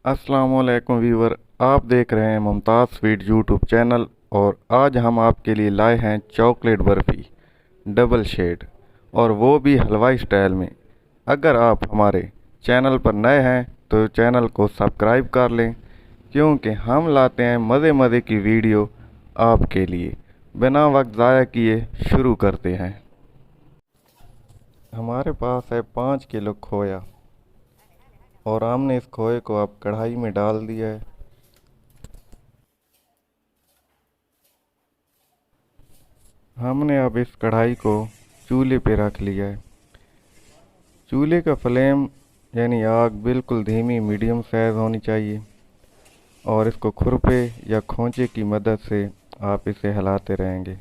अस्सलाम वालेकुम व्यूवर। आप देख रहे हैं मुमताज़ स्वीट यूट्यूब चैनल और आज हम आपके लिए लाए हैं चॉकलेट बर्फ़ी डबल शेड और वो भी हलवाई स्टाइल में। अगर आप हमारे चैनल पर नए हैं तो चैनल को सब्सक्राइब कर लें क्योंकि हम लाते हैं मज़े मज़े की वीडियो आपके लिए। बिना वक्त ज़ाया किए शुरू करते हैं। हमारे पास है 5 किलो खोया और हमने इस खोए को अब कढ़ाई में डाल दिया है। हमने अब इस कढ़ाई को चूल्हे पे रख लिया है। चूल्हे का फ्लेम यानी आग बिल्कुल धीमी मीडियम साइज होनी चाहिए और इसको खुरपे या खोंचे की मदद से आप इसे हिलाते रहेंगे।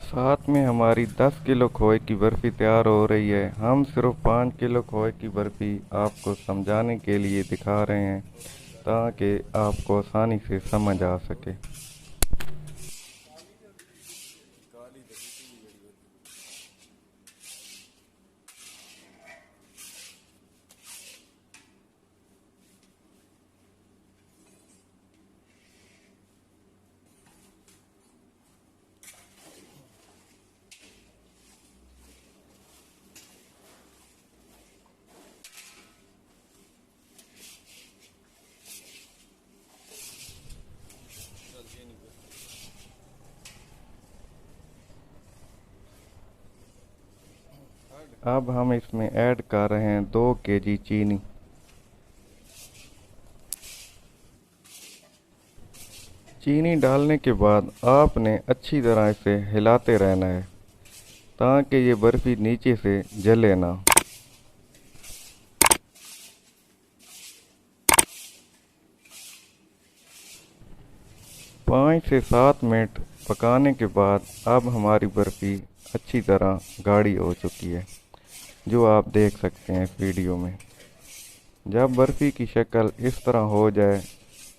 साथ में हमारी 10 किलो खोए की बर्फ़ी तैयार हो रही है। हम सिर्फ 5 किलो खोए की बर्फ़ी आपको समझाने के लिए दिखा रहे हैं ताकि आपको आसानी से समझ आ सके। अब हम इसमें ऐड कर रहे हैं 2 kg चीनी। चीनी डालने के बाद आपने अच्छी तरह इसे हिलाते रहना है ताकि ये बर्फ़ी नीचे से जले ना। पाँच से 7 मिनट पकाने के बाद अब हमारी बर्फ़ी अच्छी तरह गाढ़ी हो चुकी है, जो आप देख सकते हैं इस वीडियो में। जब बर्फ़ी की शक्ल इस तरह हो जाए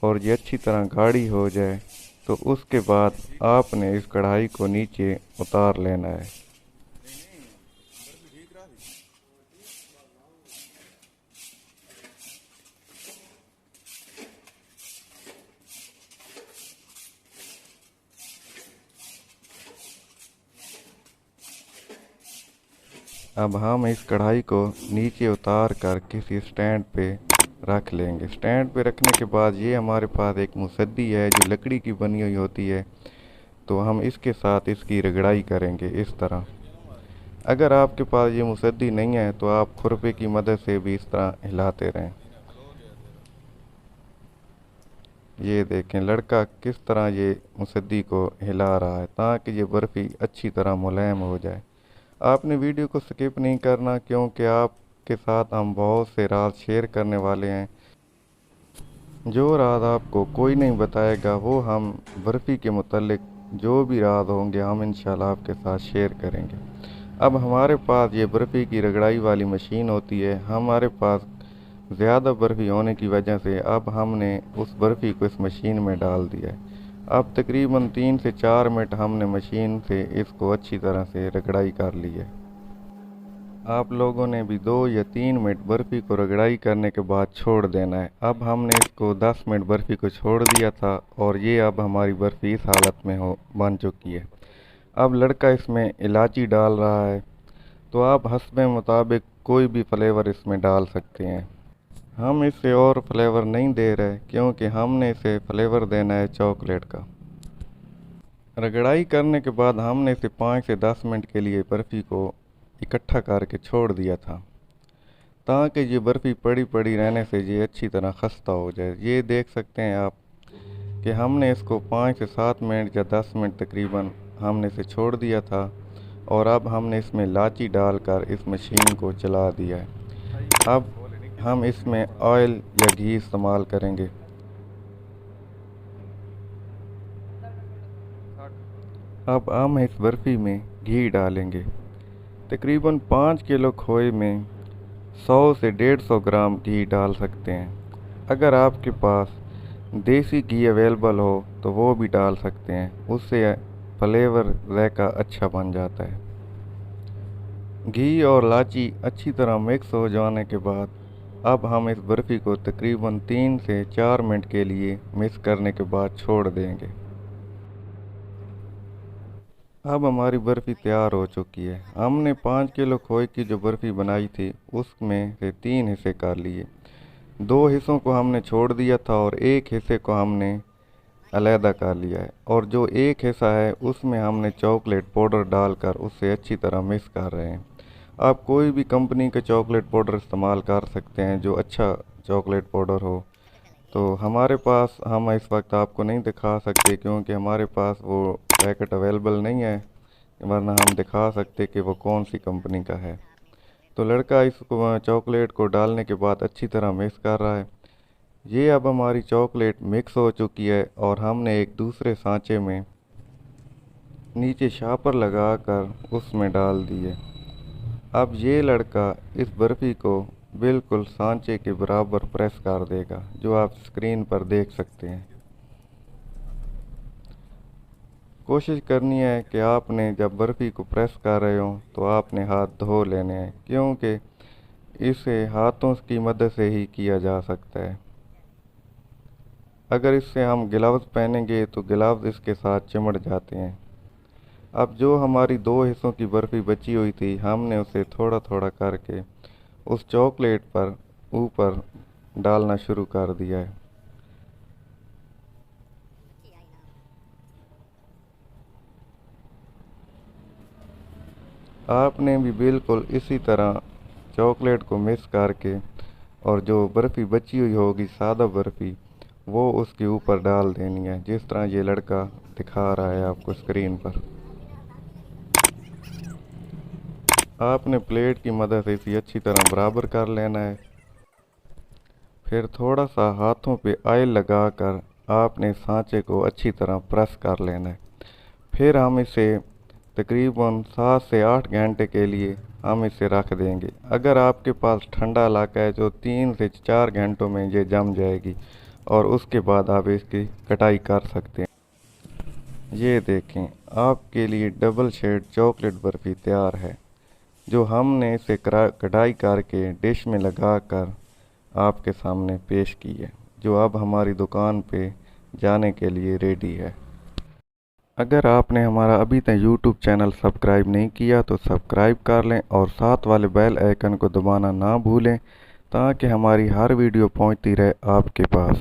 और ये अच्छी तरह गाढ़ी हो जाए तो उसके बाद आपने इस कढ़ाई को नीचे उतार लेना है। अब हम इस कढ़ाई को नीचे उतार कर किसी स्टैंड पे रख लेंगे। स्टैंड पे रखने के बाद ये हमारे पास एक मुसद्दी है जो लकड़ी की बनी हुई होती है, तो हम इसके साथ इसकी रगड़ाई करेंगे इस तरह। अगर आपके पास ये मुसद्दी नहीं है तो आप खुरपे की मदद से भी इस तरह हिलाते रहें। ये देखें लड़का किस तरह ये मुसद्दी को हिला रहा है ताकि ये बर्फ़ी अच्छी तरह मुलायम हो जाए। आपने वीडियो को स्किप नहीं करना क्योंकि आपके साथ हम बहुत से राज शेयर करने वाले हैं। जो राज आपको कोई नहीं बताएगा वो हम बर्फ़ी के मुतालिक जो भी राज होंगे हम इंशाल्लाह आपके साथ शेयर करेंगे। अब हमारे पास ये बर्फ़ी की रगड़ाई वाली मशीन होती है। हमारे पास ज़्यादा बर्फ़ी होने की वजह से अब हमने उस बर्फ़ी को इस मशीन में डाल दिया है। अब तकरीबन 3 से 4 मिनट हमने मशीन से इसको अच्छी तरह से रगड़ाई कर ली है। आप लोगों ने भी 2 या 3 मिनट बर्फ़ी को रगड़ाई करने के बाद छोड़ देना है। अब हमने इसको 10 मिनट बर्फ़ी को छोड़ दिया था और ये अब हमारी बर्फ़ी इस हालत में बन चुकी है। अब लड़का इसमें इलायची डाल रहा है, तो आप हस्बे मुताबिक कोई भी फ्लेवर इसमें डाल सकते हैं। हम इसे और फ्लेवर नहीं दे रहे क्योंकि हमने इसे फ्लेवर देना है चॉकलेट का। रगड़ाई करने के बाद हमने इसे 5 से 10 मिनट के लिए बर्फ़ी को इकट्ठा करके छोड़ दिया था ताकि ये बर्फ़ी पड़ी पड़ी रहने से ये अच्छी तरह खस्ता हो जाए। ये देख सकते हैं आप कि हमने इसको 5 से 7 मिनट या 10 मिनट तकरीबन हमने इसे छोड़ दिया था और अब हमने इसमें इलायची डालकर इस मशीन को चला दिया है। अब हम इसमें ऑयल या घी इस्तेमाल करेंगे। अब हम इस बर्फ़ी में घी डालेंगे। तकरीबन 5 किलो खोए में 100 से 150 ग्राम घी डाल सकते हैं। अगर आपके पास देसी घी अवेलेबल हो तो वो भी डाल सकते हैं, उससे फ्लेवर ज़ायका अच्छा बन जाता है। घी और इलायची अच्छी तरह मिक्स हो जाने के बाद अब हम इस बर्फ़ी को तकरीबन 3 से 4 मिनट के लिए मिक्स करने के बाद छोड़ देंगे। अब हमारी बर्फ़ी तैयार हो चुकी है। हमने 5 किलो खोए की जो बर्फ़ी बनाई थी उसमें से 3 हिस्से कर लिए। 2 हिस्सों को हमने छोड़ दिया था और एक हिस्से को हमने अलहदा कर लिया है, और जो एक हिस्सा है उसमें हमने चॉकलेट पाउडर डालकर उसे अच्छी तरह मिक्स कर रहे हैं। आप कोई भी कंपनी का चॉकलेट पाउडर इस्तेमाल कर सकते हैं जो अच्छा चॉकलेट पाउडर हो। तो हमारे पास हम इस वक्त आपको नहीं दिखा सकते क्योंकि हमारे पास वो पैकेट अवेलेबल नहीं है, वरना हम दिखा सकते कि वो कौन सी कंपनी का है। तो लड़का इसको चॉकलेट को डालने के बाद अच्छी तरह मिक्स कर रहा है। ये अब हमारी चॉकलेट मिक्स हो चुकी है और हमने एक दूसरे सांचे में नीचे शापर लगाकर उसमें डाल दिए। अब ये लड़का इस बर्फ़ी को बिल्कुल सांचे के बराबर प्रेस कर देगा, जो आप स्क्रीन पर देख सकते हैं। कोशिश करनी है कि आपने जब बर्फ़ी को प्रेस कर रहे हो तो आपने हाथ धो लेने हैं, क्योंकि इसे हाथों की मदद से ही किया जा सकता है। अगर इससे हम ग्लव्स पहनेंगे तो ग्लव्स इसके साथ चिमड़ जाते हैं। अब जो हमारी 2 हिस्सों की बर्फ़ी बची हुई थी हमने उसे थोड़ा थोड़ा करके उस चॉकलेट पर ऊपर डालना शुरू कर दिया है। आपने भी बिल्कुल इसी तरह चॉकलेट को मिक्स करके और जो बर्फ़ी बची हुई होगी सादा बर्फ़ी वो उसके ऊपर डाल देनी है, जिस तरह ये लड़का दिखा रहा है आपको स्क्रीन पर। आपने प्लेट की मदद से इसे अच्छी तरह बराबर कर लेना है। फिर थोड़ा सा हाथों पे ऑयल लगाकर आपने सांचे को अच्छी तरह प्रेस कर लेना है। फिर हम इसे तकरीबन 7 से 8 घंटे के लिए हम इसे रख देंगे। अगर आपके पास ठंडा इलाका है तो 3 से 4 घंटों में ये जम जाएगी और उसके बाद आप इसकी कटाई कर सकते हैं। ये देखें, आपके लिए डबल शेड चॉकलेट बर्फ़ी तैयार है, जो हमने इसे कढ़ाई करके डिश में लगाकर आपके सामने पेश की है, जो अब हमारी दुकान पे जाने के लिए रेडी है। अगर आपने हमारा अभी तक YouTube चैनल सब्सक्राइब नहीं किया तो सब्सक्राइब कर लें और साथ वाले बेल आइकन को दबाना ना भूलें, ताकि हमारी हर वीडियो पहुंचती रहे आपके पास।